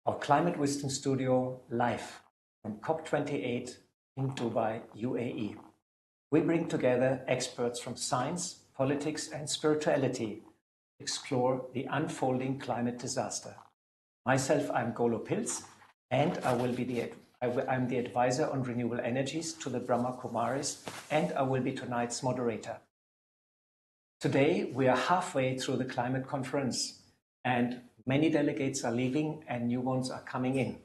our Climate Wisdom Studio live from COP28 in Dubai, UAE. We bring together experts from science, politics, and spirituality to explore the unfolding climate disaster. Myself, I'm Golo Pilz, and I'm the advisor on renewable energies to the Brahma Kumaris, and I will be tonight's moderator. Today, we are halfway through the climate conference, and many delegates are leaving and new ones are coming in.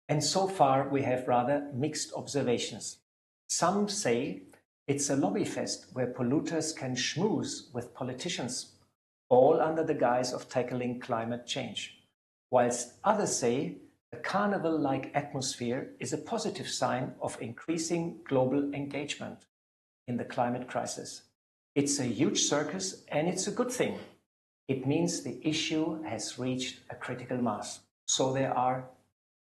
And so far, we have rather mixed observations. Some say it's a lobby fest where polluters can schmooze with politicians, all under the guise of tackling climate change. Whilst others say a carnival-like atmosphere is a positive sign of increasing global engagement in the climate crisis. It's a huge circus and it's a good thing. It means the issue has reached a critical mass. So there are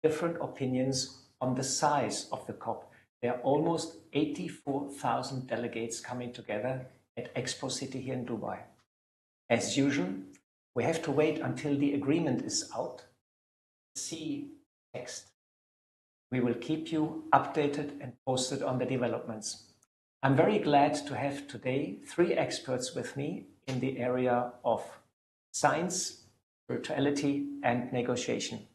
different opinions on the size of the COP. There are almost 84,000 delegates coming together at Expo City here in Dubai. As usual, we have to wait until the agreement is out. See text. We will keep you updated and posted on the developments. I'm very glad to have today 3 experts with me in the area of science, spirituality, and negotiation.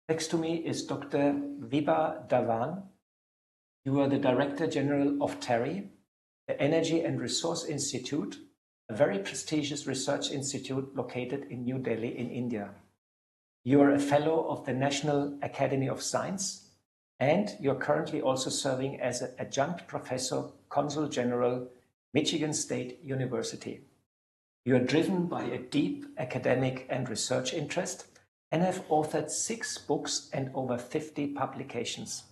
Next to me is Dr. Vibha Dhawan. You are the Director General of TERI, the Energy and Resource Institute, a very prestigious research institute located in New Delhi in India. You are a Fellow of the National Academy of Science, and you're currently also serving as an Adjunct Professor, Consul General, Michigan State University. You are driven by a deep academic and research interest and have authored 6 books and over 50 publications.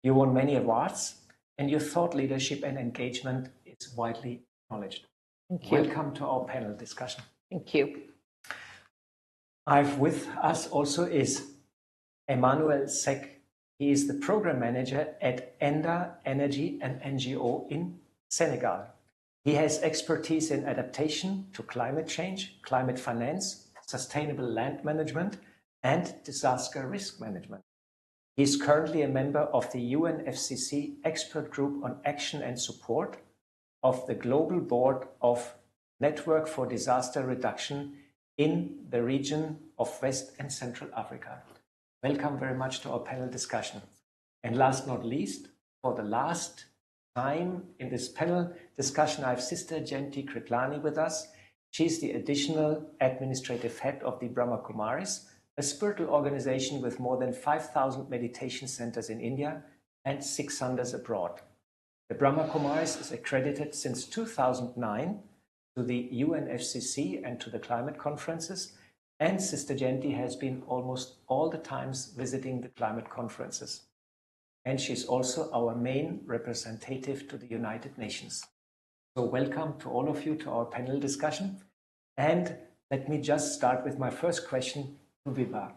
You won many awards, and your thought leadership and engagement is widely acknowledged. Thank you. Welcome to our panel discussion. Thank you. I've with us also is Emmanuel Sek. He is the program manager at Enda Energy, an NGO in Senegal. He has expertise in adaptation to climate change, climate finance, sustainable land management, and disaster risk management. He is currently a member of the UNFCCC Expert Group on Action and Support of the Global Board of Network for Disaster Reduction in the region of West and Central Africa. Welcome very much to our panel discussion. And last not least, for the last time in this panel discussion, I have Sister Jayanti Kriplani with us. She's the additional administrative head of the Brahma Kumaris, a spiritual organization with more than 5,000 meditation centers in India and 600 abroad. The Brahma Kumaris is accredited since 2009 to the UNFCCC and to the climate conferences, and Sister Jayanti has been almost all the times visiting the climate conferences. And she's also our main representative to the United Nations. So welcome to all of you to our panel discussion. And let me just start with my first question to Vibha.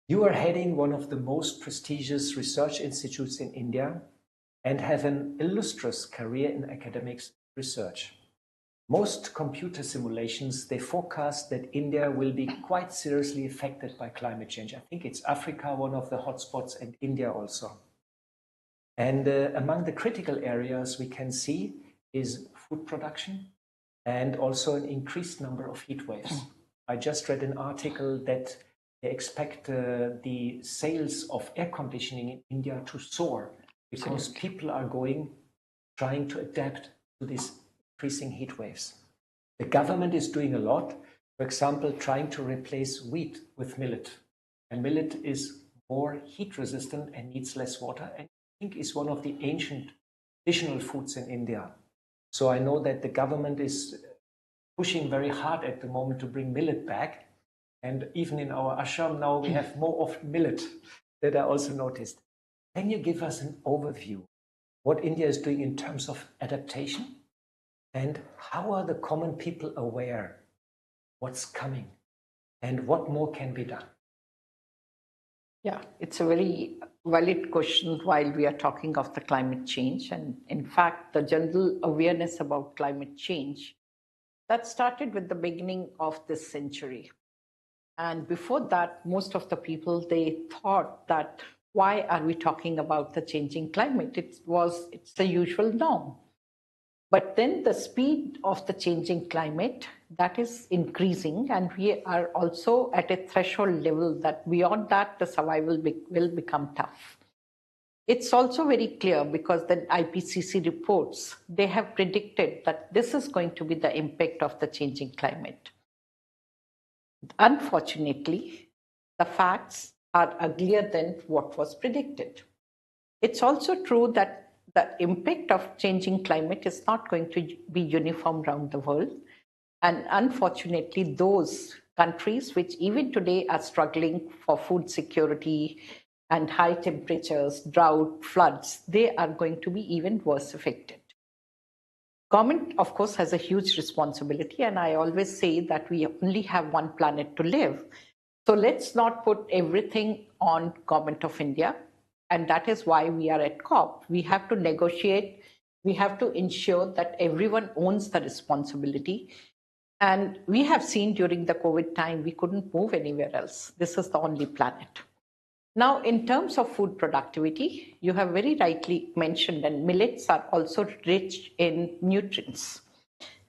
You are heading one of the most prestigious research institutes in India and have an illustrious career in academics research. Most computer simulations, they forecast that India will be quite seriously affected by climate change. I think it's Africa, one of the hotspots, and India also. And among the critical areas we can see is food production and also an increased number of heat waves. I just read an article that they expect the sales of air conditioning in India to soar because people are trying to adapt to these increasing heat waves. The government is doing a lot, for example, trying to replace wheat with millet. And millet is more heat resistant and needs less water, and I think is one of the ancient traditional foods in India. So I know that the government is pushing very hard at the moment to bring millet back. And even in our ashram now, we have more of millet that I also noticed. Can you give us an overview what India is doing in terms of adaptation? And how are the common people aware what's coming and what more can be done? Yeah, it's a very valid question while we are talking of the climate change. And in fact, the general awareness about climate change that started with the beginning of this century. And before that, most of the people, they thought that why are we talking about the changing climate? It's the usual norm. But then the speed of the changing climate, that is increasing, and we are also at a threshold level that beyond that, the survival will become tough. It's also very clear because the IPCC reports, they have predicted that this is going to be the impact of the changing climate. Unfortunately, the facts are uglier than what was predicted. It's also true that the impact of changing climate is not going to be uniform around the world. And unfortunately, those countries which even today are struggling for food security and high temperatures, drought, floods, they are going to be even worse affected. Government, of course, has a huge responsibility, and I always say that we only have one planet to live. So let's not put everything on Government of India, and that is why we are at COP. We have to negotiate, we have to ensure that everyone owns the responsibility. And we have seen during the COVID time, we couldn't move anywhere else. This is the only planet. Now, in terms of food productivity, you have very rightly mentioned, and millets are also rich in nutrients.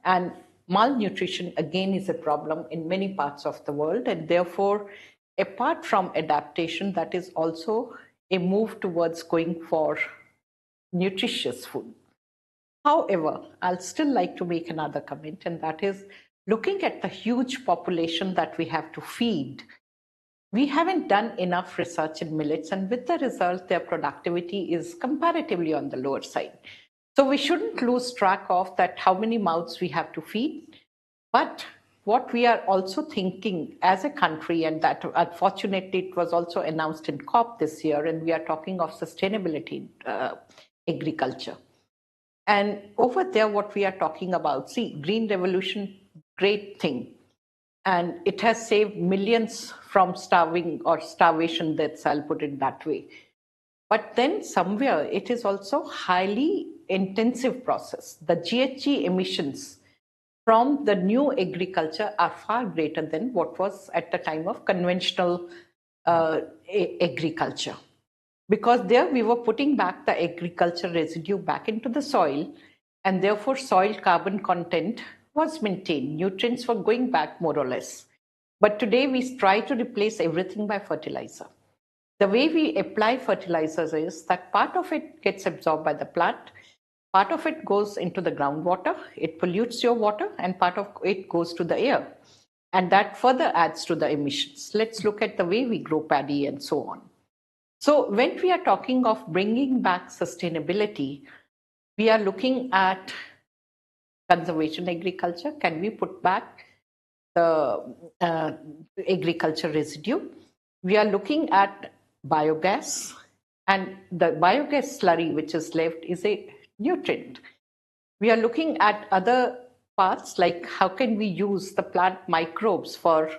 And malnutrition, again, is a problem in many parts of the world. And therefore, apart from adaptation, that is also a move towards going for nutritious food. However, I'll still like to make another comment, and that is looking at the huge population that we have to feed. We haven't done enough research in millets, and with the result, their productivity is comparatively on the lower side. So we shouldn't lose track of that how many mouths we have to feed. But what we are also thinking as a country, and that unfortunately it was also announced in COP this year, and we are talking of sustainability agriculture. And over there, what we are talking about, see, green revolution, great thing. And it has saved millions from starving or starvation deaths, I'll put it that way. But then somewhere it is also highly intensive process. The GHG emissions from the new agriculture are far greater than what was at the time of conventional agriculture. Because there we were putting back the agriculture residue back into the soil, and therefore soil carbon content was maintained. Nutrients were going back more or less. But today we try to replace everything by fertilizer. The way we apply fertilizers is that part of it gets absorbed by the plant, part of it goes into the groundwater, it pollutes your water, and part of it goes to the air. And that further adds to the emissions. Let's look at the way we grow paddy and so on. So when we are talking of bringing back sustainability, we are looking at conservation agriculture. Can we put back the agriculture residue? We are looking at biogas, and the biogas slurry which is left is a nutrient. We are looking at other parts like how can we use the plant microbes for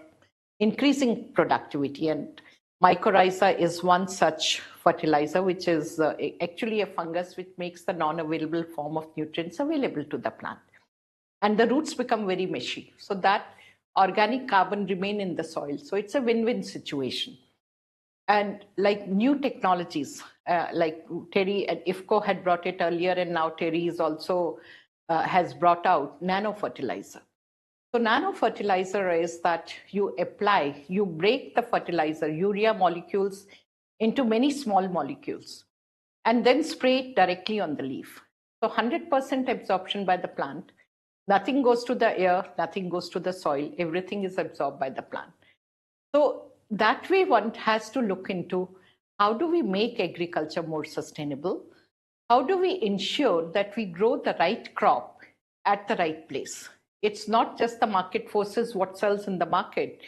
increasing productivity, and mycorrhiza is one such fertilizer, which is actually a fungus which makes the non-available form of nutrients available to the plant. And the roots become very meshy, so that organic carbon remain in the soil. So it's a win-win situation. And like new technologies, like Terry and IFCO had brought it earlier, and now Terry is also has brought out nano fertilizer. So nano fertilizer is that you apply, you break the fertilizer, urea molecules into many small molecules, and then spray it directly on the leaf. So 100% absorption by the plant. Nothing goes to the air, nothing goes to the soil, everything is absorbed by the plant. So that way one has to look into how do we make agriculture more sustainable? How do we ensure that we grow the right crop at the right place? It's not just the market forces what sells in the market.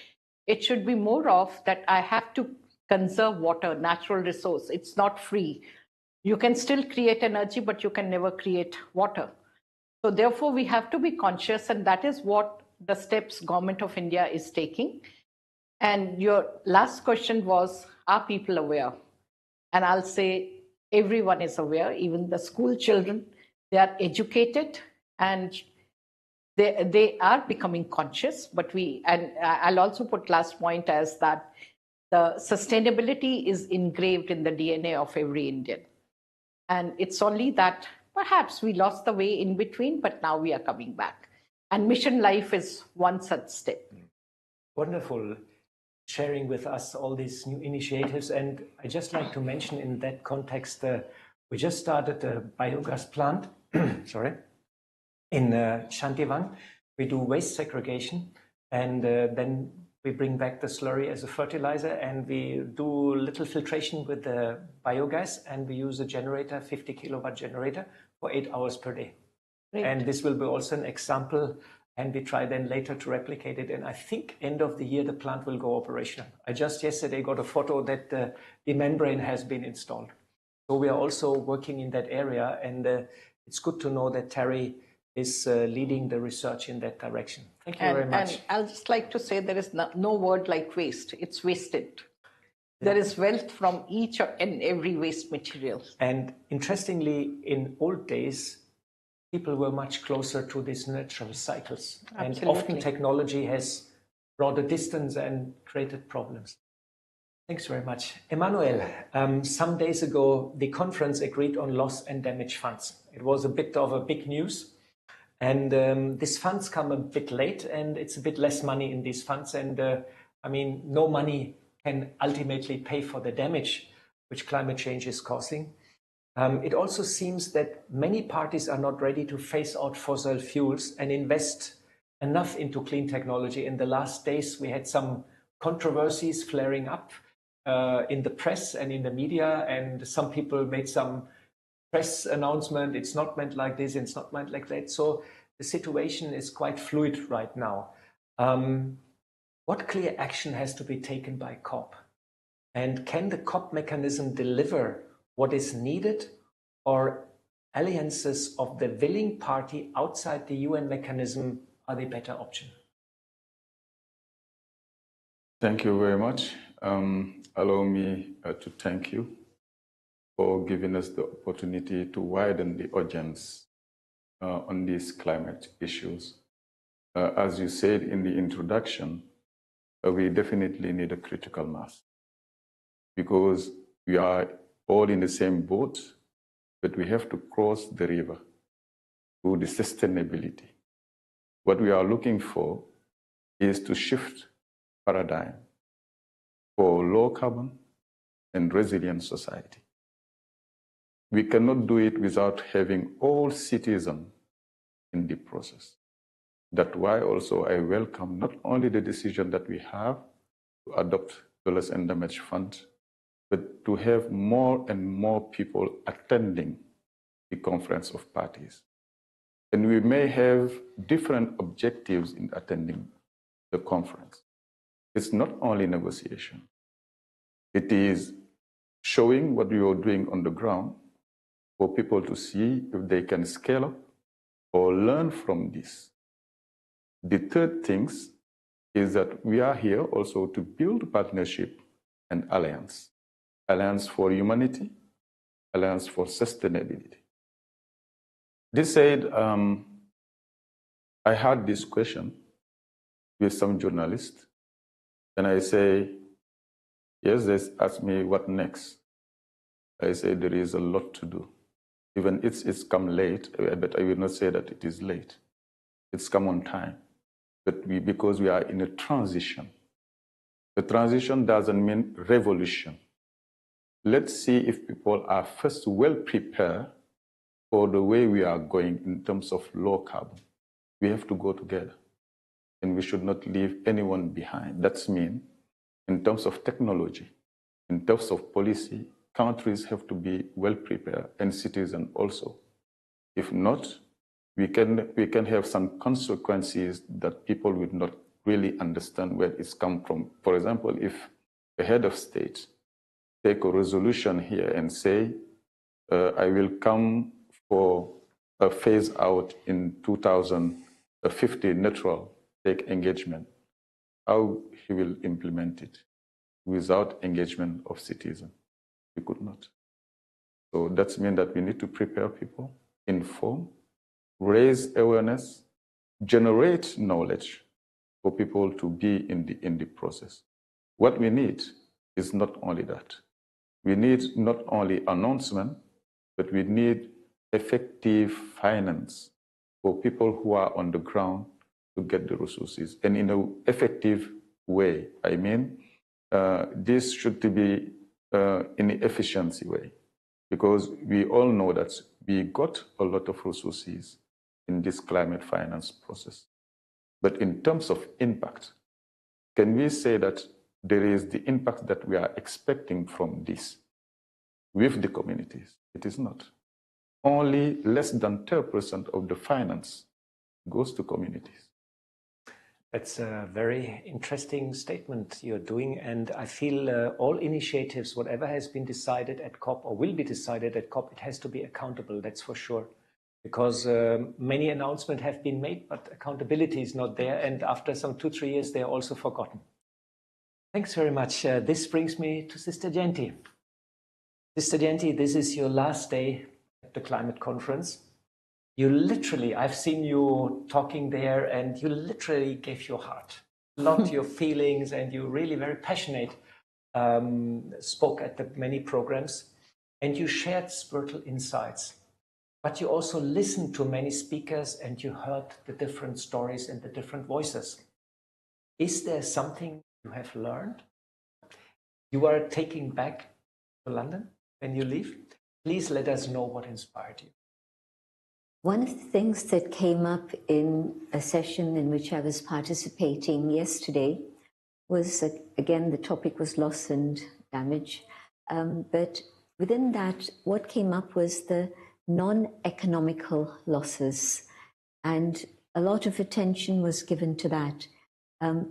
It should be more of that I have to conserve water, natural resource. It's not free. You can still create energy, but you can never create water. So therefore, we have to be conscious, and that is what the steps Government of India is taking. And your last question was, are people aware? And I'll say everyone is aware, even the school children, they are educated, and they are becoming conscious, but and I'll also put last point as that the sustainability is engraved in the DNA of every Indian. And it's only that perhaps we lost the way in between, but now we are coming back. And Mission Life is one such step. Wonderful sharing with us all these new initiatives. And I just like to mention in that context, we just started a biogas plant, sorry, in Shantivan. We do waste segregation, and then we bring back the slurry as a fertilizer, and we do little filtration with the biogas, and we use a generator, 50 kilowatt generator, for 8 hours per day. Great. And this will be also an example, and we try then later to replicate it. And I think end of the year, the plant will go operational. I just yesterday got a photo that the membrane has been installed. So we are also working in that area, and it's good to know that Terry is leading the research in that direction. Thank you very much. And I'll just like to say there is no word like waste. It's wasted. Yeah. There is wealth from each and every waste material. And interestingly, in old days, people were much closer to these natural cycles. Absolutely. And often technology has brought a distance and created problems. Thanks very much. Emmanuel, some days ago, the conference agreed on loss and damage funds. It was a bit of a big news. And these funds come a bit late, and it's a bit less money in these funds. And I mean, no money can ultimately pay for the damage which climate change is causing. It also seems that many parties are not ready to phase out fossil fuels and invest enough into clean technology. In the last days, we had some controversies flaring up in the press and in the media, and some people made some press announcement, it's not meant like this, it's not meant like that. So the situation is quite fluid right now. What clear action has to be taken by COP? And can the COP mechanism deliver what is needed, or alliances of the willing party outside the UN mechanism are the better option? Thank you very much. Allow me to thank you for giving us the opportunity to widen the audience on these climate issues. As you said in the introduction, we definitely need a critical mass, because we are all in the same boat, but we have to cross the river to the sustainability. What we are looking for is to shift paradigm for low carbon and resilient society. We cannot do it without having all citizens in the process. That's why also I welcome not only the decision that we have to adopt the loss and damage fund, but to have more and more people attending the conference of parties. And we may have different objectives in attending the conference. It's not only negotiation. It is showing what we are doing on the ground for people to see if they can scale up or learn from this. The third thing is that we are here also to build partnership and alliance. Alliance for humanity, alliance for sustainability. This said, I had this question with some journalists, and I say, yes, they ask me what next. I say there is a lot to do. Even it's come late, but I will not say that it is late. It's come on time. But because we are in a transition. The transition doesn't mean revolution. Let's see if people are first well prepared for the way we are going in terms of low carbon. We have to go together, and we should not leave anyone behind. That's mean in terms of technology, in terms of policy, countries have to be well prepared, and citizens also. If not, we can have some consequences that people will not really understand where it's come from. For example, if a head of state take a resolution here and say, I will come for a phase out in 2050 neutral take engagement, how he will implement it without engagement of citizens? We could not. So that means that we need to prepare people, inform, raise awareness, generate knowledge for people to be in the process. What we need is not only that. We need not only announcement, but we need effective finance for people who are on the ground to get the resources. And in an effective way, I mean, this should be in an efficiency way, because we all know that we got a lot of resources in this climate finance process. But in terms of impact, can we say that there is the impact that we are expecting from this with the communities? It is not. Only less than 10% of the finance goes to communities. That's a very interesting statement you're doing, and I feel all initiatives, whatever has been decided at COP or will be decided at COP, it has to be accountable, that's for sure. Because many announcements have been made, but accountability is not there, and after some 2-3 years, they are also forgotten. Thanks very much. This brings me to Sister Genti. Sister Genti, this is your last day at the climate conference. You literally, I've seen you talking there, and you literally gave your heart, not your feelings, and you really very passionate spoke at the many programs, and you shared spiritual insights. But you also listened to many speakers, and you heard the different stories and the different voices. Is there something you have learned you are taking back to London when you leave? Please let us know what inspired you. One of the things that came up in a session in which I was participating yesterday was, again, the topic was loss and damage. But within that, what came up was the non-economical losses. And a lot of attention was given to that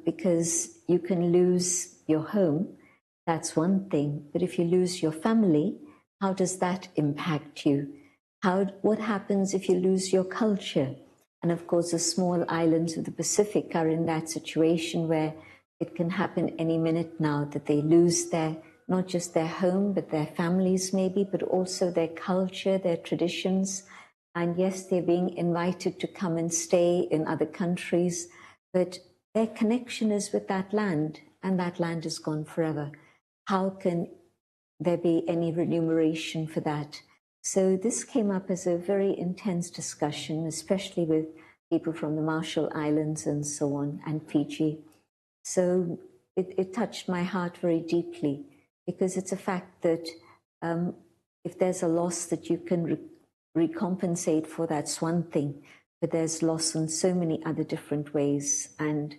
because you can lose your home, that's one thing. But if you lose your family, how does that impact you? What happens if you lose your culture? And of course, the small islands of the Pacific are in that situation where it can happen any minute now that they lose not just their home, but their families maybe, but also their culture, their traditions. And yes, they're being invited to come and stay in other countries, but their connection is with that land, and that land is gone forever. How can there be any remuneration for that? So this came up as a very intense discussion, especially with people from the Marshall Islands and so on, and Fiji. So it touched my heart very deeply, because it's a fact that if there's a loss that you can recompensate for, that's one thing, but there's loss in so many other different ways. And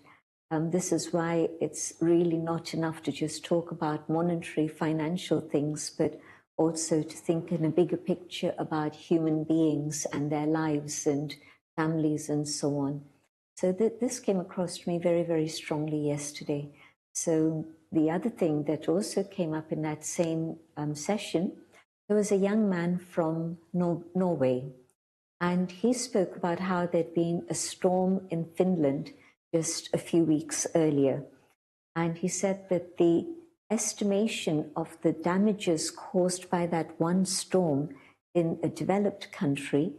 this is why it's really not enough to just talk about monetary, financial things, but also to think in a bigger picture about human beings and their lives and families and so on. So this came across to me very, very strongly yesterday. So the other thing that also came up in that same session, there was a young man from Norway, and he spoke about how there'd been a storm in Finland just a few weeks earlier. And he said that the estimation of the damages caused by that one storm in a developed country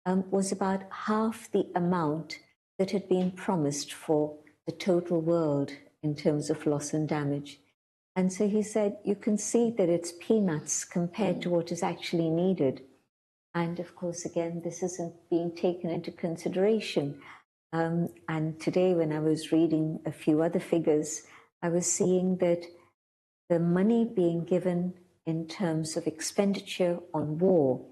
was about half the amount that had been promised for the total world in terms of loss and damage. And so he said, you can see that it's peanuts compared to what is actually needed. And of course, again, this isn't being taken into consideration. And today, when I was reading a few other figures, I was seeing that the money being given in terms of expenditure on war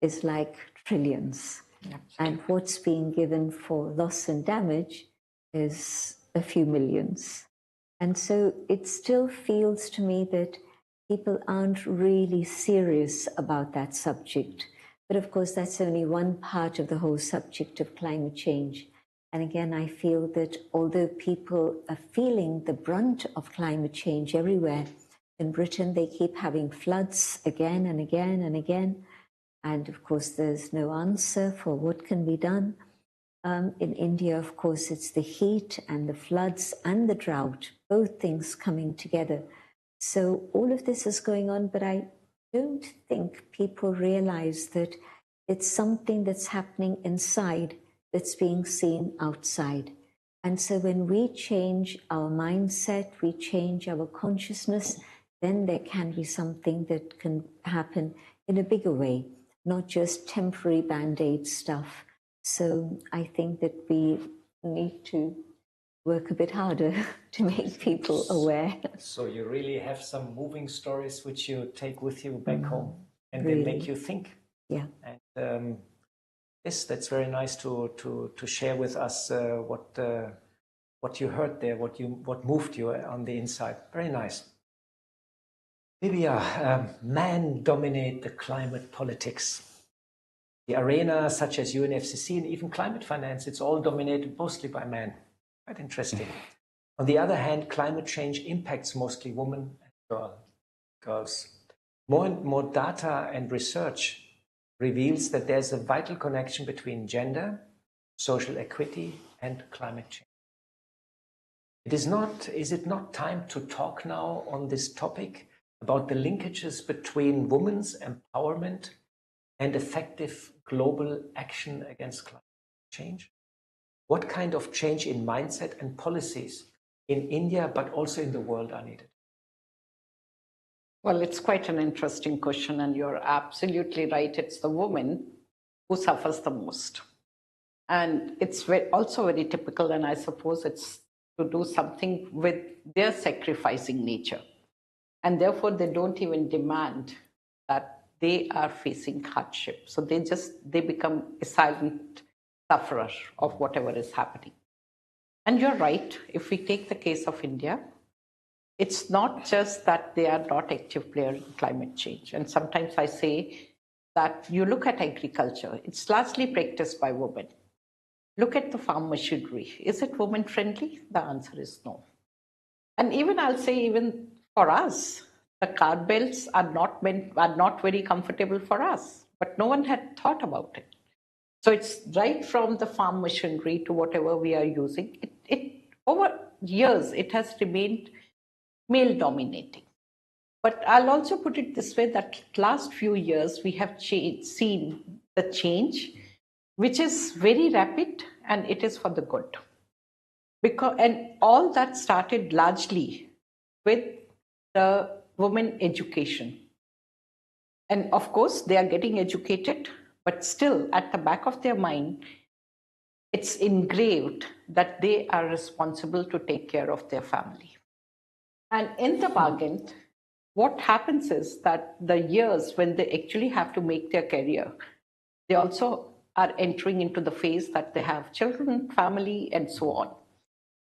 is like trillions. Absolutely. And what's being given for loss and damage is a few millions. And so it still feels to me that people aren't really serious about that subject. But of course, that's only one part of the whole subject of climate change. And again, I feel that although people are feeling the brunt of climate change everywhere, in Britain, they keep having floods again and again and again. And of course, there's no answer for what can be done. In India, of course, it's the heat and the floods and the drought, both things coming together. So all of this is going on, but I don't think people realize that it's something that's happening inside that's being seen outside. And so when we change our mindset, we change our consciousness, then there can be something that can happen in a bigger way, not just temporary band-aid stuff. So I think that we need to work a bit harder to make people aware. So you really have some moving stories which you take with you back home and Really. they make you think. Yeah. And yes, that's very nice to share with us what you heard there, what moved you on the inside. Very nice. Divya, men dominate the climate politics. The arena such as UNFCCC and even climate finance, it's all dominated mostly by men. Quite interesting. On the other hand, climate change impacts mostly women and girls. More and more data and research reveals that there's a vital connection between gender, social equity, and climate change. Is it not time to talk now on this topic about the linkages between women's empowerment and effective global action against climate change? What kind of change in mindset and policies in India, but also in the world, are needed? Well, it's quite an interesting question, and you're absolutely right. It's the woman who suffers the most. And it's also very typical, and I suppose it's to do something with their sacrificing nature. And therefore, they don't even demand that they are facing hardship. So they become a silent sufferer of whatever is happening. And you're right, if we take the case of India, it's not just that they are not active players in climate change. And sometimes I say that you look at agriculture, it's largely practiced by women. Look at the farm machinery. Is it women friendly? The answer is no. And even I'll say, even for us, the car belts are not very comfortable for us, but no one had thought about it. So it's right from the farm machinery to whatever we are using. It over years, it has remained male dominating. But I'll also put it this way, that last few years, we have seen the change, which is very rapid, and it is for the good. And all that started largely with the women education. And of course, they are getting educated, but still at the back of their mind, it's engraved that they are responsible to take care of their family. And in the bargain, what happens is that the years when they actually have to make their career, they also are entering into the phase that they have children, family, and so on.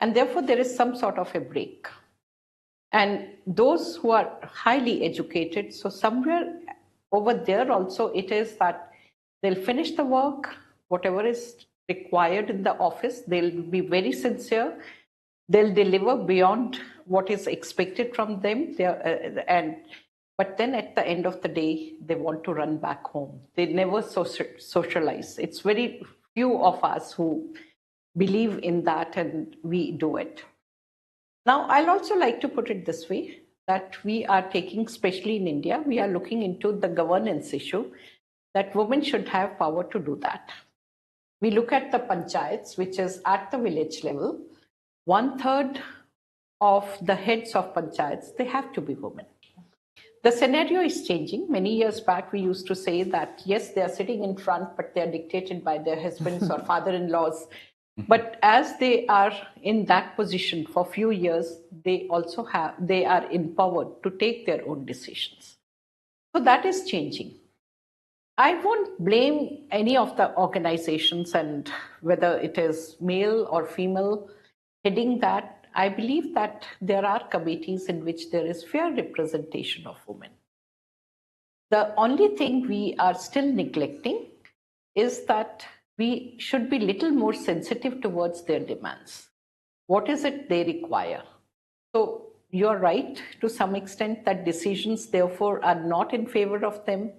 And therefore, there is some sort of a break. And those who are highly educated, so somewhere over there also it is that they'll finish the work, whatever is required in the office, they'll be very sincere, they'll deliver beyond what is expected from them, but then at the end of the day, they want to run back home. They never socialize. It's very few of us who believe in that, and we do it. Now, I'll also like to put it this way, that we are taking, especially in India, we are looking into the governance issue, that women should have power to do that. We look at the panchayats, which is at the village level, 1/3 of the heads of panchayats, they have to be women. The scenario is changing. Many years back, we used to say that, yes, they are sitting in front, but they are dictated by their husbands or father-in-laws. But as they are in that position for a few years, they are empowered to take their own decisions. So that is changing. I won't blame any of the organizations, and whether it is male or female heading that. I believe that there are committees in which there is fair representation of women. The only thing we are still neglecting is that we should be little more sensitive towards their demands. What is it they require? So you're right to some extent that decisions therefore are not in favor of them,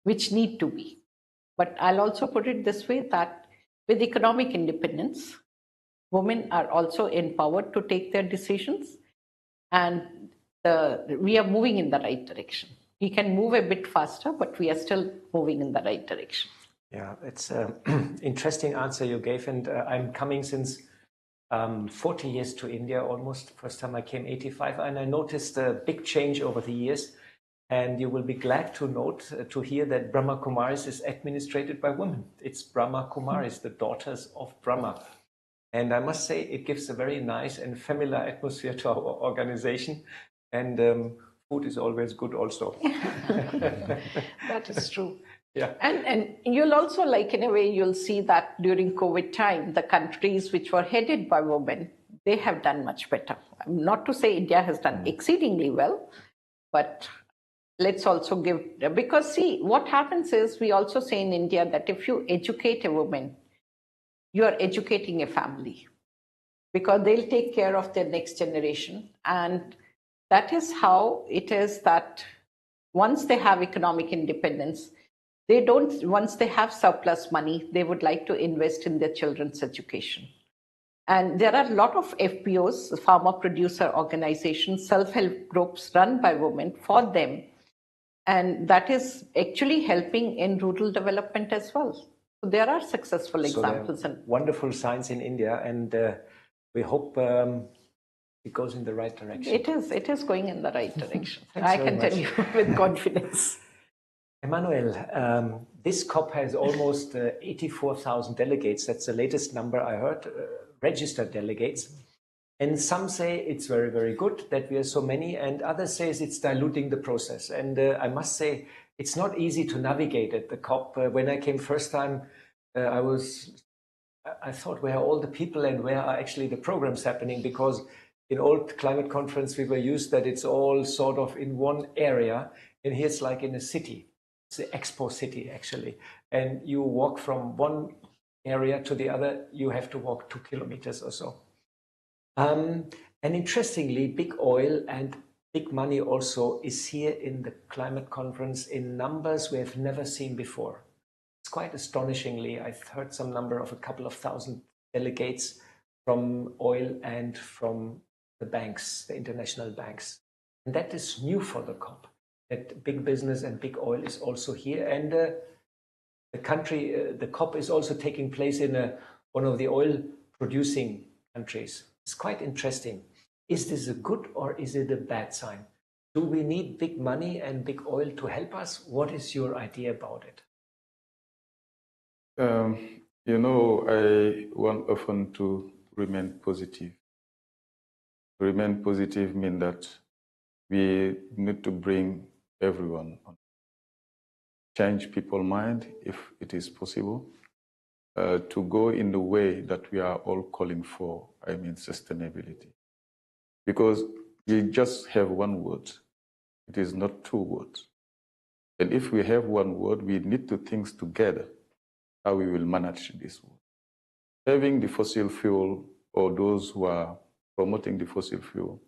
which need to be. But I'll also put it this way, that with economic independence, women are also empowered to take their decisions, and we are moving in the right direction. We can move a bit faster, but we are still moving in the right direction. Yeah, it's an interesting answer you gave. And I'm coming since 40 years to India almost. First time I came 85, and I noticed a big change over the years. And you will be glad to note, to hear that Brahma Kumaris is administrated by women. It's Brahma Kumaris, the daughters of Brahma. And I must say, it gives a very nice and familiar atmosphere to our organization. And food is always good also. That is true. Yeah. And you'll also, like, in a way, you'll see that during COVID time, the countries which were headed by women, they have done much better. Not to say India has done exceedingly well, but let's also give, because see, what happens is we also say in India that if you educate a woman, you are educating a family, because they'll take care of their next generation. And that is how it is that once they have economic independence, they don't, once they have surplus money, they would like to invest in their children's education. And there are a lot of FPOs, farmer producer organizations, self-help groups run by women for them. And that is actually helping in rural development as well. So there are successful examples. And wonderful signs in India, and we hope it goes in the right direction. It is going in the right direction. I can tell you with confidence. Emmanuel, this COP has almost 84,000 delegates. That's the latest number I heard, registered delegates. And some say it's very, very good that we are so many, and others say it's diluting the process. And I must say, it's not easy to navigate at the COP. When I came first time, I thought, where are all the people and where are actually the programs happening? Because in old climate conference, we were used that it's all sort of in one area, and here it's like in a city. It's the expo city, actually. And you walk from one area to the other, you have to walk 2 kilometers or so. And interestingly, big oil and big money also is here in the climate conference in numbers we have never seen before. It's quite astonishingly, I've heard some number of a couple of thousand delegates from oil and from the banks, the international banks. And that is new for the COP, that big business and big oil is also here. And the COP is also taking place in one of the oil producing countries. It's quite interesting. Is this a good or is it a bad sign? Do we need big money and big oil to help us? What is your idea about it? You know, I want often to remain positive. To remain positive means that we need to bring everyone on. Change people's mind if it is possible. To go in the way that we are all calling for, I mean sustainability. Because we just have one word. It is not two words. And if we have one word, we need to think together how we will manage this word. Having the fossil fuel, or those who are promoting the fossil fuel,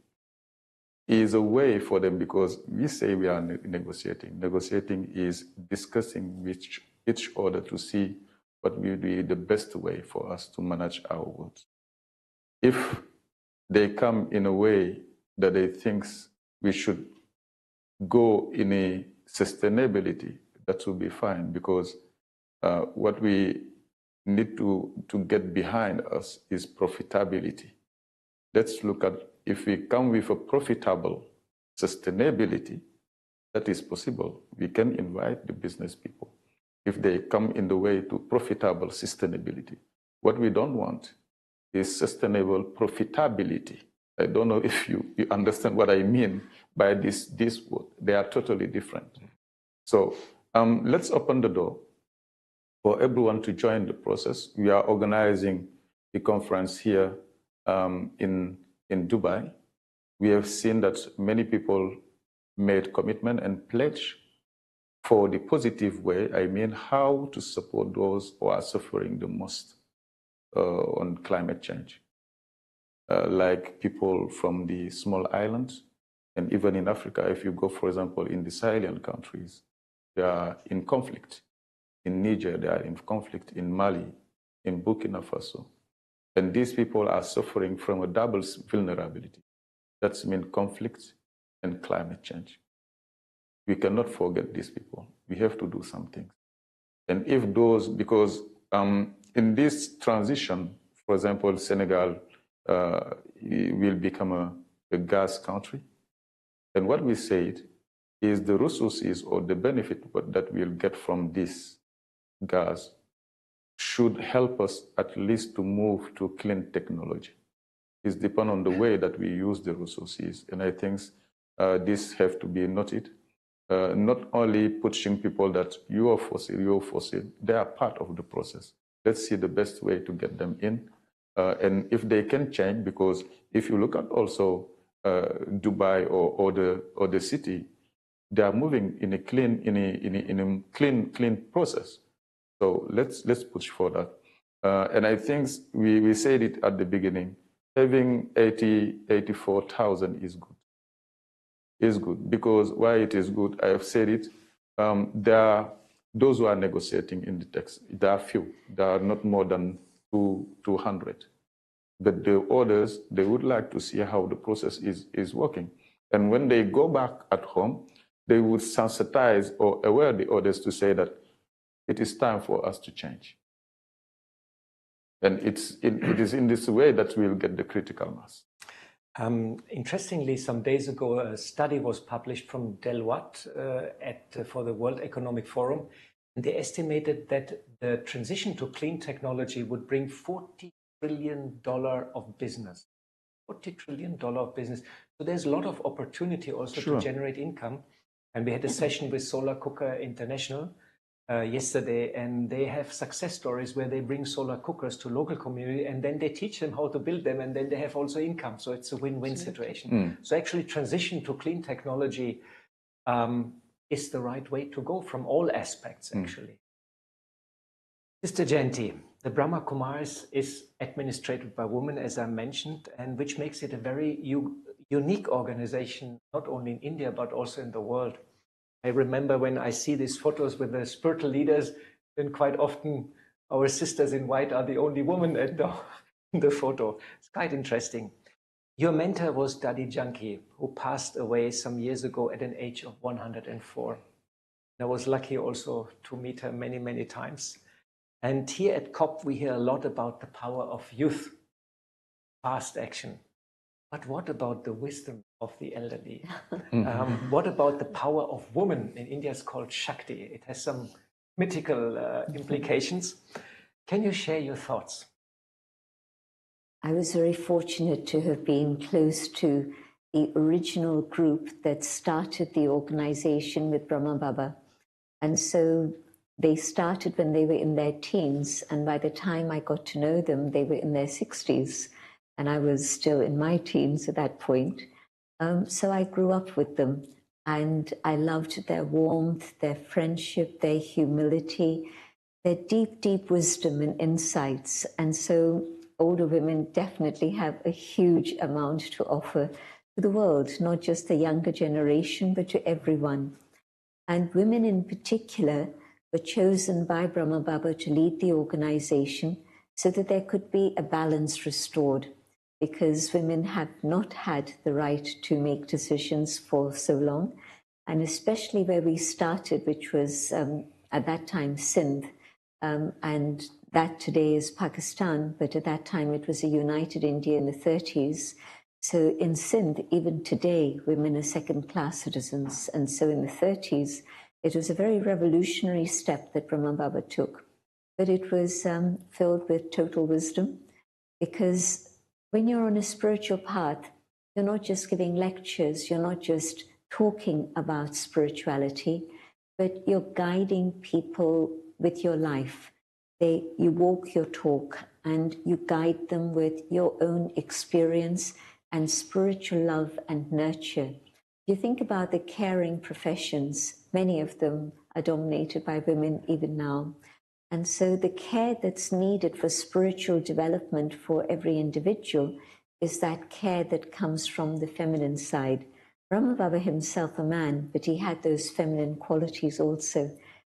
is a way for them, because we say we are negotiating. Negotiating is discussing with each other to see what will be the best way for us to manage our words. If they come in a way that they think we should go in a sustainability, that will be fine, because what we need to get behind us is profitability. Let's look at, if we come with a profitable sustainability, that is possible. We can invite the business people if they come in the way to profitable sustainability. What we don't want is sustainable profitability. I don't know if you understand what I mean by this word. They are totally different. So let's open the door for everyone to join the process. We are organizing the conference here in Dubai. We have seen that many people made commitment and pledge for the positive way, I mean how to support those who are suffering the most on climate change. Like people from the small islands, and even in Africa, if you go, for example, in the Sahelin countries, they are in conflict. In Niger, they are in conflict. In Mali, in Burkina Faso. And these people are suffering from a double vulnerability. That's mean conflict and climate change. We cannot forget these people. We have to do something. And if those, because in this transition, for example, Senegal will become a gas country. And what we said is the resources or the benefit that we'll get from this gas should help us at least to move to clean technology. It depends on the way that we use the resources. And I think this have to be noted. Not only pushing people that you are fossil, they are part of the process. Let's see the best way to get them in. And if they can change, because if you look at also Dubai or the city, they are moving in a clean process. So let's push for that. And I think we said it at the beginning, having 84,000 is good. Is good because why it is good, I have said it, there are those who are negotiating in the text. There are few, there are not more than 200. But the others, they would like to see how the process is working. And when they go back at home, they would sensitize or aware the others to say that it is time for us to change. And it is in this way that we'll get the critical mass. Interestingly, some days ago, a study was published from Deloitte for the World Economic Forum, and they estimated that the transition to clean technology would bring $40 trillion of business. $40 trillion of business. So there's a lot of opportunity also to generate income. And we had a session with Solar Cooker International yesterday, and they have success stories where they bring solar cookers to local community and then they teach them how to build them, and then they have also income. So it's a win-win situation. So actually transition to clean technology is the right way to go from all aspects, actually. Mr. Jayanti, the Brahma Kumaris is administrated by women, as I mentioned, and which makes it a very unique organization, not only in India, but also in the world. I remember when I see these photos with the spiritual leaders, then quite often our sisters in white are the only women in the photo. It's quite interesting. Your mentor was Dadi Janki, who passed away some years ago at an age of 104. I was lucky also to meet her many, many times. And here at COP, we hear a lot about the power of youth, fast action. But what about the wisdom of the elderly? What about the power of women? In India, it's called Shakti. It has some mythical implications. Can you share your thoughts? I was very fortunate to have been close to the original group that started the organization with Brahma Baba. And so they started when they were in their teens. And by the time I got to know them, they were in their 60s. And I was still in my teens at that point. So I grew up with them. And I loved their warmth, their friendship, their humility, their deep, deep wisdom and insights. And so older women definitely have a huge amount to offer to the world, not just the younger generation, but to everyone. And women in particular were chosen by Brahma Baba to lead the organization so that there could be a balance restored, because women have not had the right to make decisions for so long. And especially where we started, which was at that time Sindh, and that today is Pakistan, but at that time it was a united India in the 30s. So in Sindh, even today, women are second-class citizens. And so in the 30s, it was a very revolutionary step that Brahma Baba took. But it was filled with total wisdom, because when you're on a spiritual path, you're not just giving lectures, you're not just talking about spirituality, but you're guiding people with your life. You walk your talk and you guide them with your own experience and spiritual love and nurture. You think about the caring professions, many of them are dominated by women even now. And so the care that's needed for spiritual development for every individual is that care that comes from the feminine side. Brahma Baba himself a man, but he had those feminine qualities also.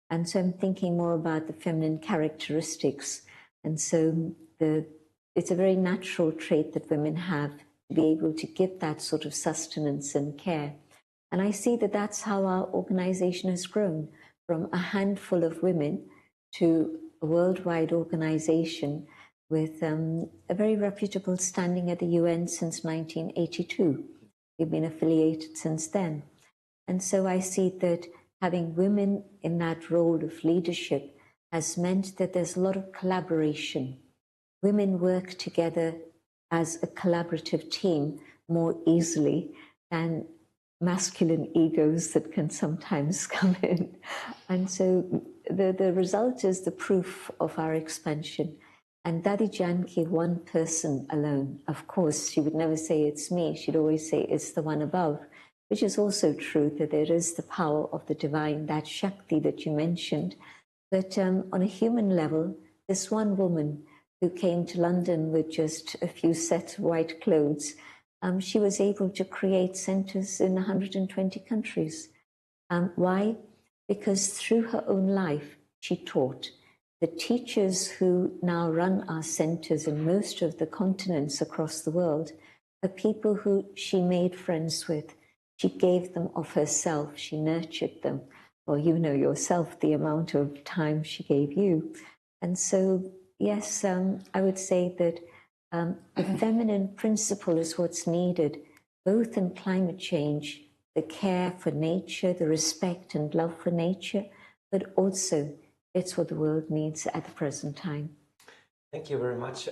And so I'm thinking more about the feminine characteristics. And so it's a very natural trait that women have, to be able to give that sort of sustenance and care. And I see that that's how our organization has grown, from a handful of women to a worldwide organization with a very reputable standing at the UN since 1982. We've been affiliated since then. And so I see that having women in that role of leadership has meant that there's a lot of collaboration. Women work together as a collaborative team more easily than masculine egos that can sometimes come in. And so the result is the proof of our expansion. And Dadi Janki, one person alone, of course, she would never say it's me. She'd always say it's the one above, which is also true, that there is the power of the divine, that Shakti that you mentioned. But on a human level, this one woman who came to London with just a few sets of white clothes, she was able to create centers in 120 countries. Why? Because through her own life, she taught. The teachers who now run our centers in most of the continents across the world are people who she made friends with. She gave them of herself, she nurtured them. Well, you know yourself the amount of time she gave you. And so, yes, I would say that the feminine principle is what's needed, both in climate change, the care for nature, the respect and love for nature, but also it's what the world needs at the present time. Thank you very much.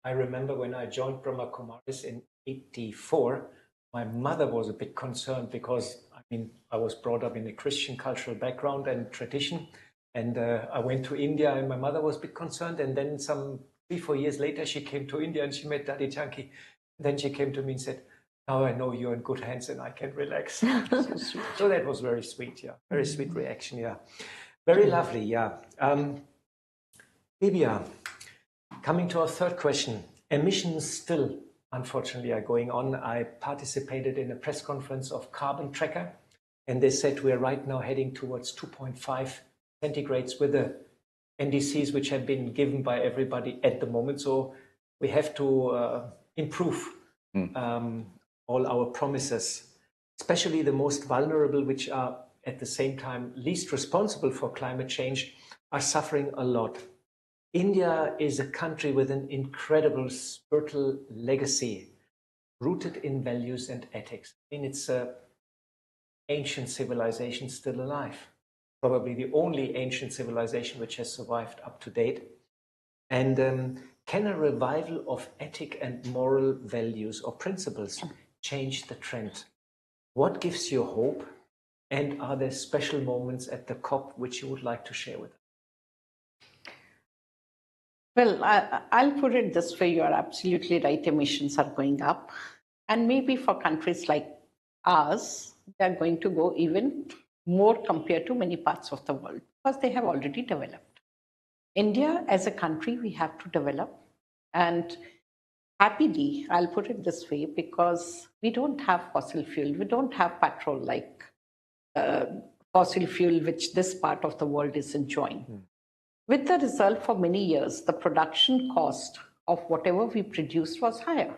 I remember when I joined Brahma Kumaris in '84, my mother was a bit concerned because, I mean, I was brought up in a Christian cultural background and tradition. And I went to India and my mother was a bit concerned. And then some 3-4 years later, she came to India and she met Dadi Janki. Then she came to me and said, now I know you're in good hands and I can relax. So that was very sweet, yeah. Very sweet reaction, yeah. Very lovely, yeah. Bibia, coming to our third question. Emissions still, unfortunately, are going on. I participated in a press conference of Carbon Tracker, and they said we're right now heading towards 2.5 centigrades with the NDCs which have been given by everybody at the moment. So we have to improve all our promises, especially the most vulnerable, which are at the same time least responsible for climate change, are suffering a lot. India is a country with an incredible spiritual legacy, rooted in values and ethics. I mean, it's an ancient civilization still alive, probably the only ancient civilization which has survived up to date. And can a revival of ethic and moral values or principles change the trend? What gives you hope? And are there special moments at the COP which you would like to share with us? Well, I'll put it this way. You're absolutely right. Emissions are going up. And maybe for countries like ours, they're going to go even more compared to many parts of the world because they have already developed. India, as a country, we have to develop. And happily, I'll put it this way, because we don't have fossil fuel. We don't have petrol like fossil fuel, which this part of the world is enjoying. With the result, for many years, the production cost of whatever we produced was higher.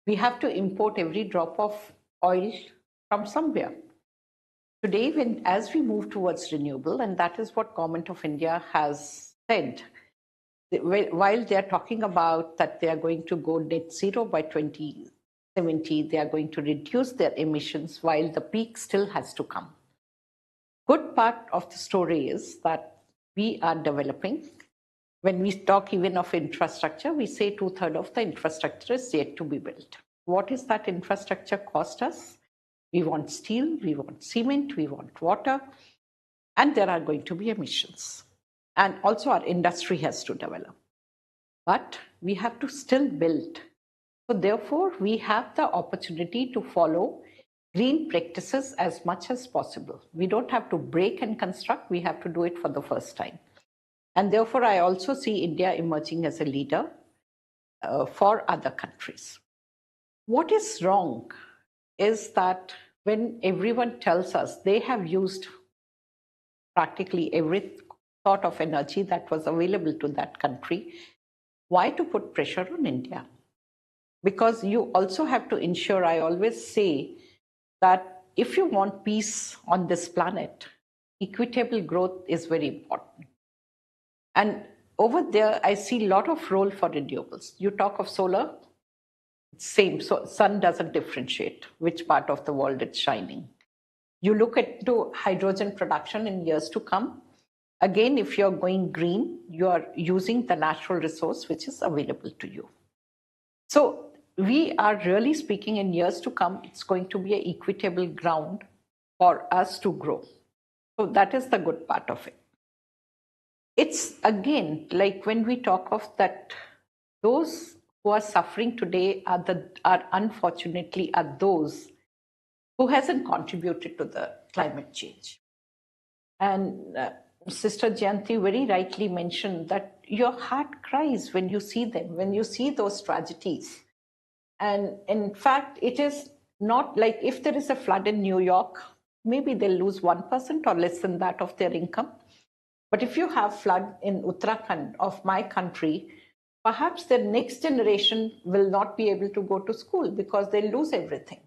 We have to import every drop of oil from somewhere. Today, as we move towards renewable, and that is what Government of India has said, while they are talking about that they are going to go net zero by 2070, they are going to reduce their emissions while the peak still has to come. Good part of the story is that we are developing. When we talk even of infrastructure, we say 2/3 of the infrastructure is yet to be built. What is that infrastructure cost us? We want steel, we want cement, we want water, and there are going to be emissions. And also our industry has to develop. But we have to still build. So therefore, we have the opportunity to follow green practices as much as possible. We don't have to break and construct, we have to do it for the first time. And therefore, I also see India emerging as a leader for other countries. What is wrong is that when everyone tells us they have used practically every sort of energy that was available to that country, why to put pressure on India? Because you also have to ensure, I always say, that if you want peace on this planet, equitable growth is very important. And over there, I see a lot of role for renewables. You talk of solar, same. So sun doesn't differentiate which part of the world it's shining. You look at to hydrogen production in years to come. Again, if you're going green, you are using the natural resource which is available to you. So we are really speaking in years to come, it's going to be an equitable ground for us to grow. So that is the good part of it. It's again, like when we talk of that, those who are suffering today are unfortunately are those who hasn't contributed to the climate change. And Sister Jayanti very rightly mentioned that your heart cries when you see them, when you see those tragedies. And in fact, it is not like if there is a flood in New York, maybe they'll lose 1% or less than that of their income. But if you have flood in Uttarakhand of my country, perhaps the next generation will not be able to go to school because they'll lose everything.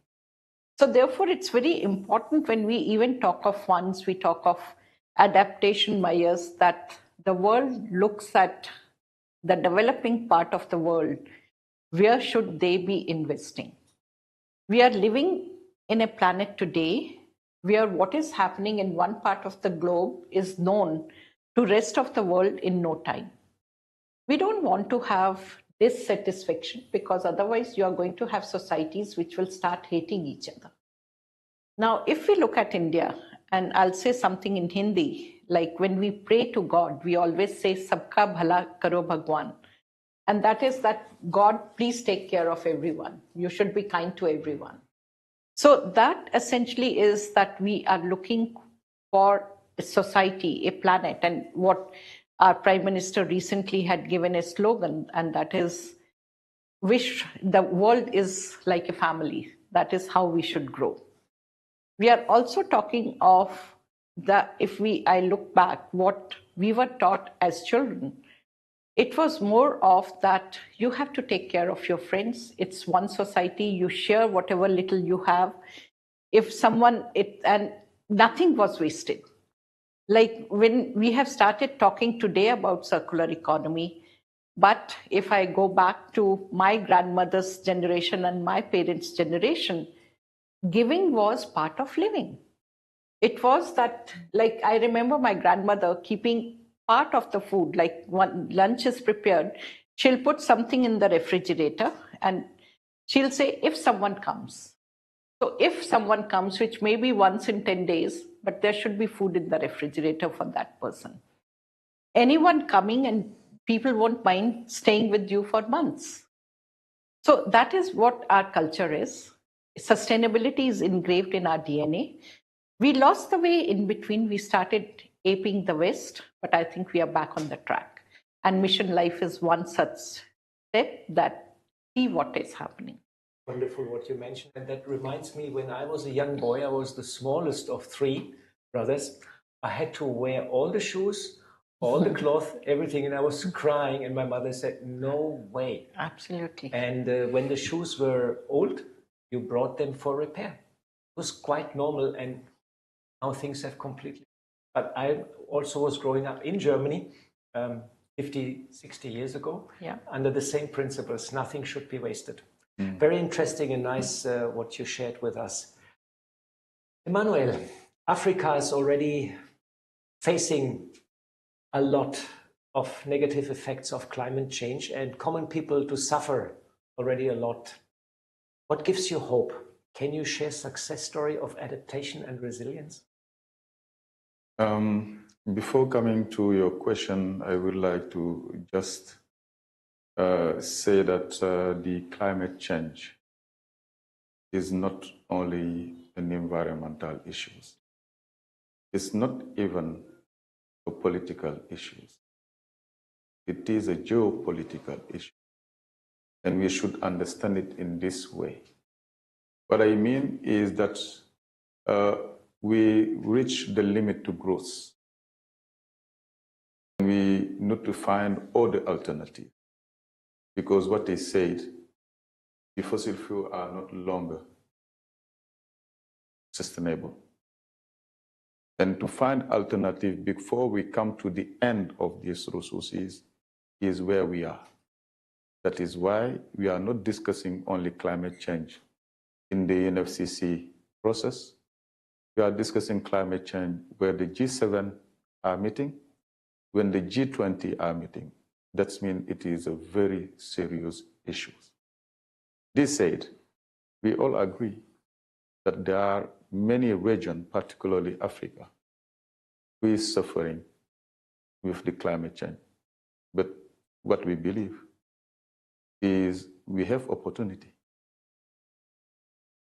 So therefore, it's very important when we even talk of funds, we talk of adaptation measures, that the world looks at the developing part of the world. Where should they be investing? We are living in a planet today where what is happening in one part of the globe is known to rest of the world in no time. We don't want to have dissatisfaction because otherwise you are going to have societies which will start hating each other. Now, if we look at India, and I'll say something in Hindi, like when we pray to God, we always say, Sabka bhala karo Bhagwan. And that is that God, please take care of everyone. You should be kind to everyone. So that essentially is that we are looking for a society, a planet, and what our Prime Minister recently had given a slogan, and that is, wish the world is like a family. That is how we should grow. We are also talking of I look back, what we were taught as children, it was more of that you have to take care of your friends. It's one society, you share whatever little you have. If someone, and nothing was wasted. Like when we have started talking today about circular economy, but if I go back to my grandmother's generation and my parents' generation, giving was part of living. It was that, like, I remember my grandmother keeping part of the food, like when lunch is prepared, she'll put something in the refrigerator and she'll say, if someone comes. So if someone comes, which may be once in 10 days, but there should be food in the refrigerator for that person. Anyone coming, and people won't mind staying with you for months. So that is what our culture is. Sustainability is engraved in our DNA. We lost the way in between. We started aping the West, but I think we are back on the track. And Mission Life is one such step that see what is happening. Wonderful what you mentioned. And that reminds me, when I was a young boy, I was the smallest of 3 brothers. I had to wear all the shoes, all the cloth, everything. And I was crying. And my mother said, no way. Absolutely. And when the shoes were old, you brought them for repair. It was quite normal. And now things have completely. But I also was growing up in Germany 50, 60 years ago, under the same principles. Nothing should be wasted. Very interesting and nice what you shared with us. Emmanuel, Africa is already facing a lot of negative effects of climate change and common people to suffer already a lot. What gives you hope? Can you share success story of adaptation and resilience? Before coming to your question, I would like to just say that the climate change is not only an environmental issue. It's not even a political issue. It is a geopolitical issue. And we should understand it in this way. What I mean is that we reach the limit to growth. We need to find other alternatives. Because what they said, the fossil fuels are not longer sustainable. And to find alternative before we come to the end of these resources is where we are. That is why we are not discussing only climate change in the UNFCCC process. We are discussing climate change where the G7 are meeting, when the G20 are meeting. That means it is a very serious issue. This said, we all agree that there are many regions, particularly Africa, who is suffering with the climate change. But what we believe is we have opportunity.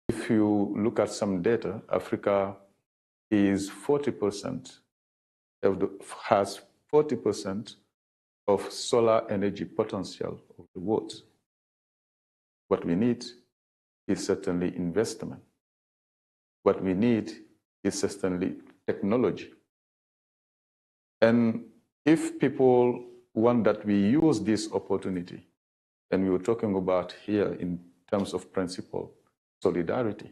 If you look at some data, Africa is 40% has 40% of solar energy potential of the world. What we need is certainly investment. What we need is certainly technology. And if people want that we use this opportunity, and we were talking about here in terms of principle, solidarity,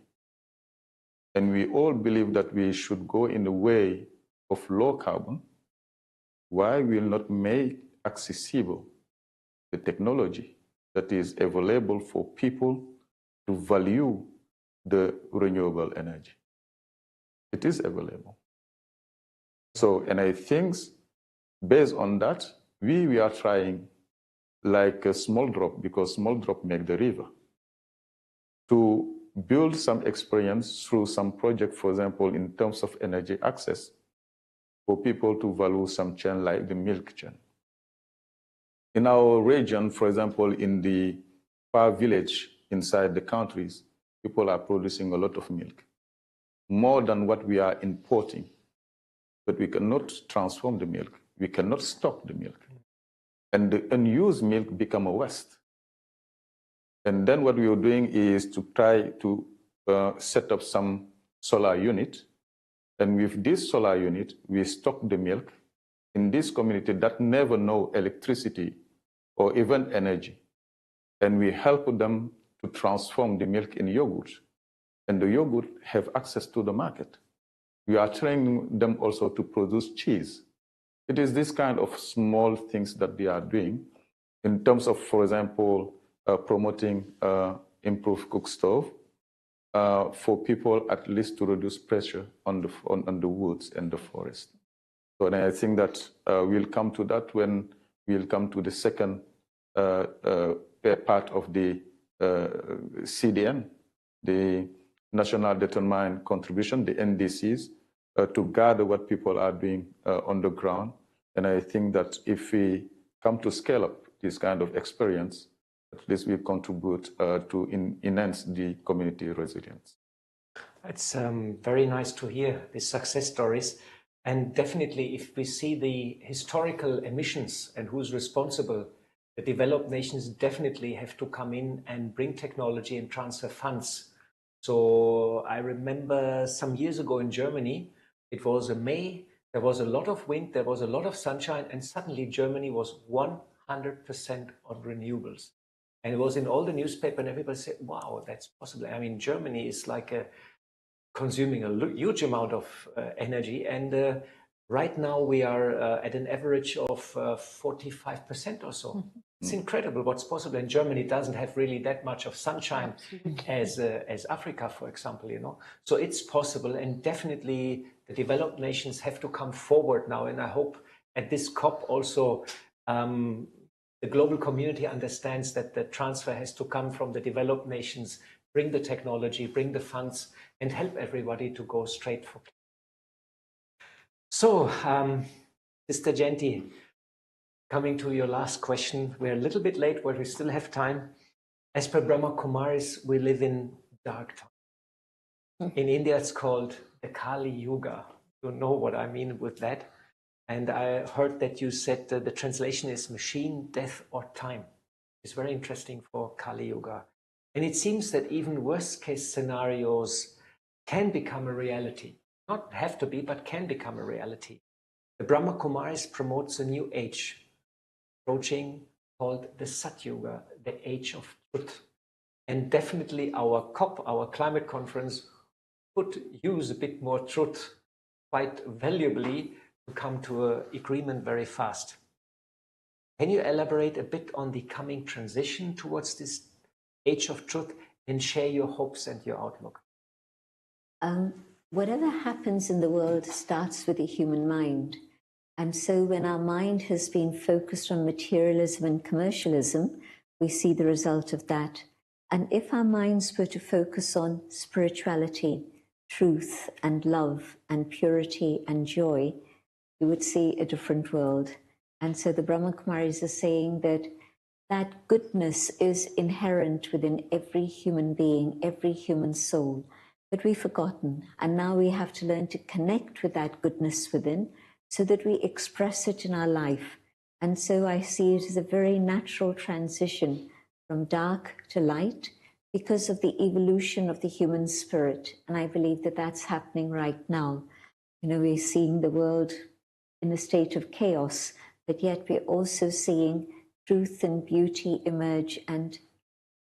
and we all believe that we should go in the way of low carbon, why will not make accessible the technology that is available for people to value the renewable energy? It is available. So, and I think based on that, we are trying like a small drop, because small drop make the river, to build some experience through some project, for example, in terms of energy access, for people to value some chain like the milk chain. In our region, for example, in the far village inside the countries, people are producing a lot of milk, more than what we are importing. But we cannot transform the milk. We cannot stock the milk. And the unused milk become a waste. And then what we are doing is to try to set up some solar unit. And with this solar unit, we stock the milk in this community that never know electricity or even energy. And we help them to transform the milk in yogurt. And the yogurt have access to the market. We are training them also to produce cheese. It is this kind of small things that they are doing in terms of, for example, promoting improved cook stove for people at least to reduce pressure on the woods and the forest. So and I think that we'll come to that when we'll come to the second part of the CDN, the National Determined Contribution, the NDCs, to gather what people are doing on the ground. And I think that if we come to scale up this kind of experience, at least we contribute to enhance the community resilience. It's very nice to hear these success stories. And definitely, if we see the historical emissions and who's responsible, the developed nations definitely have to come in and bring technology and transfer funds. So I remember some years ago in Germany, it was a May, there was a lot of wind, there was a lot of sunshine, and suddenly Germany was 100% on renewables. And it was in all the newspaper, and everybody said, wow, that's possible. I mean, Germany is like consuming a huge amount of energy. And right now we are at an average of 45% or so. Mm-hmm. It's incredible what's possible. And Germany doesn't have really that much of sunshine as Africa, for example, you know. So it's possible, and definitely the developed nations have to come forward now. And I hope at this COP also the global community understands that the transfer has to come from the developed nations, bring the technology, bring the funds, and help everybody to go straight for. So, Mr. Genti, coming to your last question, we're a little bit late, but we still have time. As per Brahma Kumaris, we live in dark time. In India, it's called the Kali Yuga. You know what I mean with that. And I heard that you said the translation is machine, death, or time. It's very interesting for Kali Yuga. And it seems that even worst case scenarios can become a reality. Not have to be, but can become a reality. The Brahma Kumaris promotes a new age approaching called the Sat Yuga, the age of truth. And definitely our COP, our climate conference, could use a bit more truth quite valuably to come to an agreement very fast. Can you elaborate a bit on the coming transition towards this age of truth and share your hopes and your outlook? Whatever happens in the world starts with the human mind. And so when our mind has been focused on materialism and commercialism, we see the result of that. And if our minds were to focus on spirituality, truth and love and purity and joy, we would see a different world. And so the Brahma Kumaris are saying that that goodness is inherent within every human being, every human soul, but we've forgotten. And now we have to learn to connect with that goodness within so that we express it in our life. And so I see it as a very natural transition from dark to light because of the evolution of the human spirit. And I believe that that's happening right now. You know, we're seeing the world in a state of chaos, but yet we're also seeing truth and beauty emerge and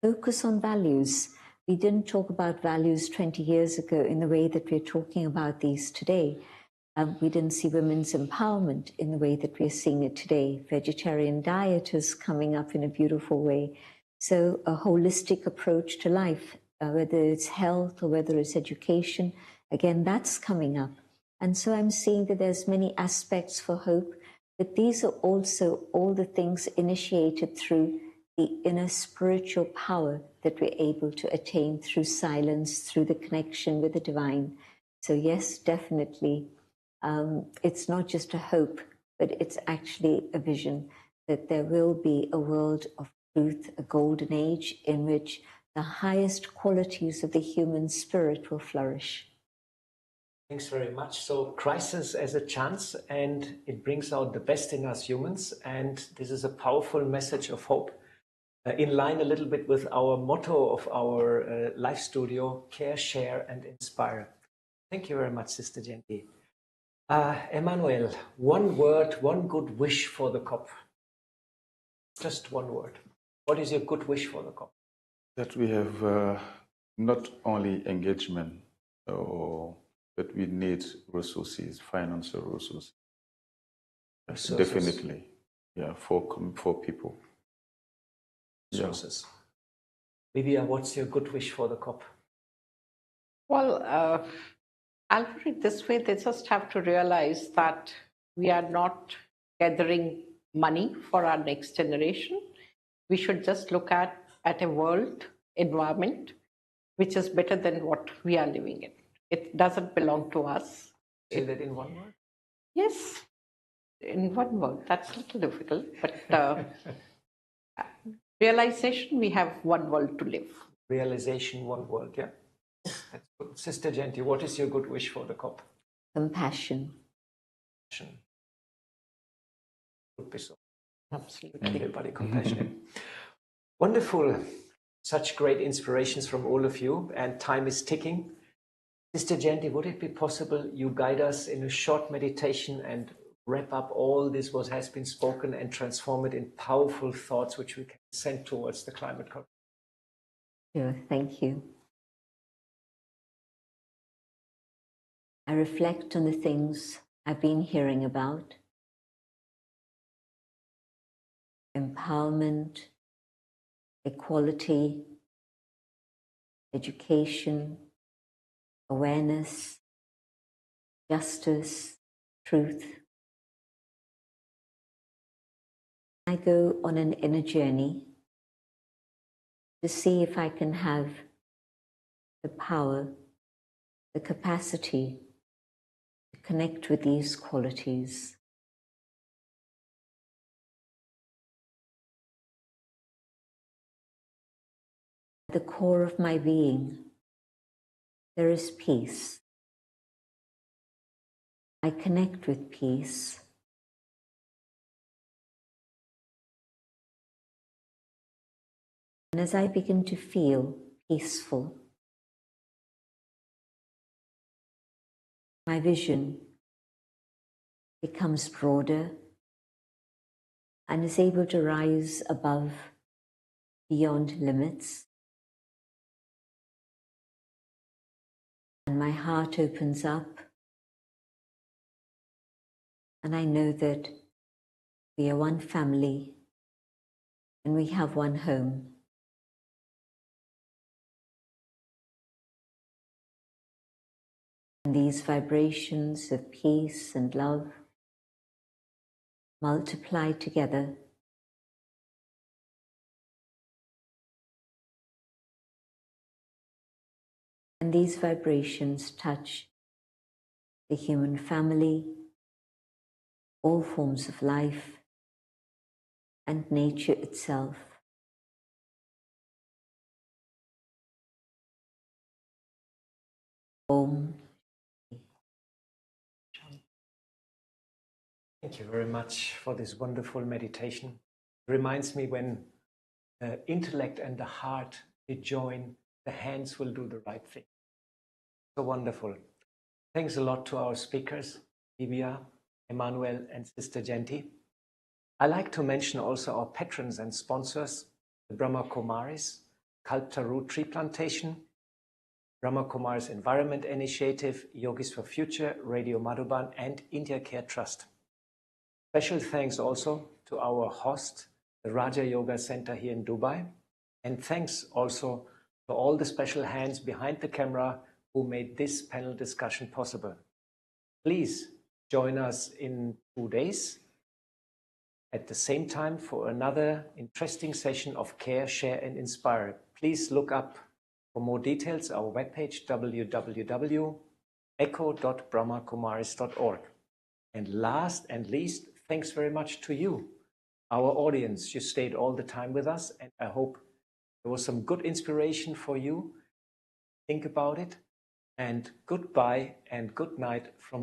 focus on values. We didn't talk about values 20 years ago in the way that we're talking about these today. We didn't see women's empowerment in the way that we're seeing it today. Vegetarian diet is coming up in a beautiful way. So a holistic approach to life, whether it's health or whether it's education, again, that's coming up. And so I'm seeing that there's many aspects for hope, but these are also all the things initiated through the inner spiritual power that we're able to attain through silence, through the connection with the divine. So yes, definitely, it's not just a hope, but it's actually a vision that there will be a world of truth, a golden age in which the highest qualities of the human spirit will flourish. Thanks very much. So crisis as a chance, and it brings out the best in us humans. And this is a powerful message of hope, in line a little bit with our motto of our live studio: care, share, and inspire. Thank you very much, Sister Jenti. Emmanuel, one word, one good wish for the COP. Just one word. What is your good wish for the COP? That we have not only engagement, but we need resources, financial resources. Definitely, yeah, for people. Resources. Livia, what's your good wish for the COP? Well, I'll put it this way: they just have to realize that we are not gathering money for our next generation. We should just look at a world environment which is better than what we are living in. It doesn't belong to us. Say that in one word? Yes, in one word. That's a little difficult, but realization, we have one world to live. Realization, one world, yeah. That's good. Sister Jenti, what is your good wish for the COP? Compassion. Would be so. Absolutely. Everybody compassionate. Wonderful. Such great inspirations from all of you, and time is ticking. Sister Jenti, would it be possible you guide us in a short meditation and wrap up all this what has been spoken and transform it in powerful thoughts which we can send towards the climate conference? Sure, thank you. I reflect on the things I've been hearing about: empowerment, equality, education, awareness, justice, truth. I go on an inner journey to see if I can have the power, the capacity to connect with these qualities. At the core of my being, there is peace. I connect with peace. And as I begin to feel peaceful, my vision becomes broader and is able to rise above, beyond limits. And my heart opens up And I know that we are one family and we have one home. And these vibrations of peace and love multiply together. And these vibrations touch the human family, all forms of life, and nature itself. Om. Thank you very much for this wonderful meditation. It reminds me when the intellect and the heart join, the hands will do the right thing. So wonderful. Thanks a lot to our speakers, Livia, Emmanuel, and Sister Genti. I like to mention also our patrons and sponsors, the Brahma Kumaris, Kalptaru Tree Plantation, Brahma Kumaris Environment Initiative, Yogis for Future, Radio Madhuban, and India Care Trust. Special thanks also to our host, the Raja Yoga Center here in Dubai. And thanks also to all the special hands behind the camera who made this panel discussion possible. Please join us in 2 days at the same time for another interesting session of Care, Share and Inspire. Please look up for more details our webpage www.echo.brahmakumaris.org. And last and least, thanks very much to you, our audience. You stayed all the time with us, and I hope there was some good inspiration for you. Think about it, and goodbye and good night from